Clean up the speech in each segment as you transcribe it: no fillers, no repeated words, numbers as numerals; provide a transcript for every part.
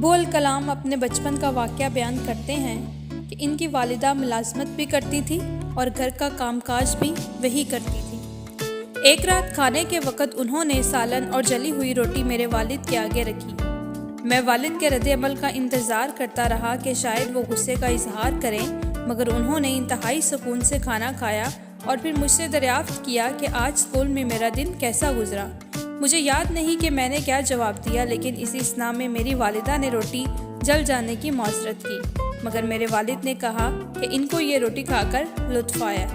ابو الکلام اپنے بچپن کا واقعہ بیان کرتے ہیں کہ ان کی والدہ ملازمت بھی کرتی تھی اور گھر کا کام کاج بھی وہی کرتی تھی۔ ایک رات کھانے کے وقت انہوں نے سالن اور جلی ہوئی روٹی میرے والد کے آگے رکھی۔ میں والد کے رد عمل کا انتظار کرتا رہا کہ شاید وہ غصے کا اظہار کریں، مگر انہوں نے انتہائی سکون سے کھانا کھایا اور پھر مجھ سے دریافت کیا کہ آج اسکول میں میرا دن کیسا گزرا۔ مجھے یاد نہیں کہ میں نے کیا جواب دیا، لیکن اسی اثناء میں میری والدہ نے روٹی جل جانے کی معذرت کی، مگر میرے والد نے کہا کہ ان کو یہ روٹی کھا کر لطف آیا۔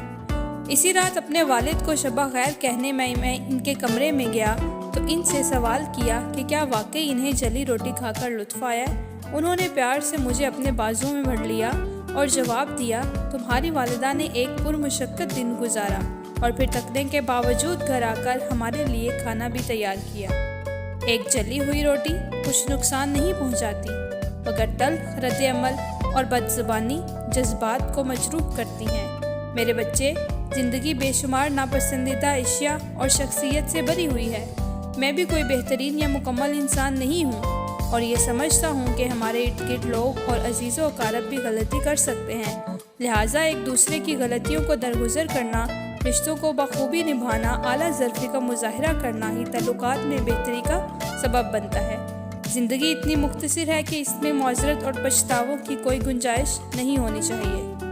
اسی رات اپنے والد کو شبہ خیر کہنے میں ان کے کمرے میں گیا تو ان سے سوال کیا کہ کیا واقعی انہیں جلی روٹی کھا کر لطف آیا۔ انہوں نے پیار سے مجھے اپنے بازو میں بھر لیا اور جواب دیا، تمہاری والدہ نے ایک پرمشقت دن گزارا اور پھر تکنے کے باوجود گھر آ کر ہمارے لیے کھانا بھی تیار کیا۔ ایک جلی ہوئی روٹی کچھ نقصان نہیں پہنچاتی، مگر تلخ رد عمل اور بد زبانی جذبات کو مجروح کرتی ہیں۔ میرے بچے، زندگی بے شمار ناپسندیدہ اشیاء اور شخصیت سے بھری ہوئی ہے۔ میں بھی کوئی بہترین یا مکمل انسان نہیں ہوں، اور یہ سمجھتا ہوں کہ ہمارے ارد گرد لوگ اور عزیز و اقارب بھی غلطی کر سکتے ہیں، لہٰذا ایک دوسرے کی غلطیوں کو درگزر کرنا، رشتوں کو بخوبی نبھانا، اعلیٰ ظرفی کا مظاہرہ کرنا ہی تعلقات میں بہتری کا سبب بنتا ہے۔ زندگی اتنی مختصر ہے کہ اس میں معذرت اور پچھتاووں کی کوئی گنجائش نہیں ہونی چاہیے۔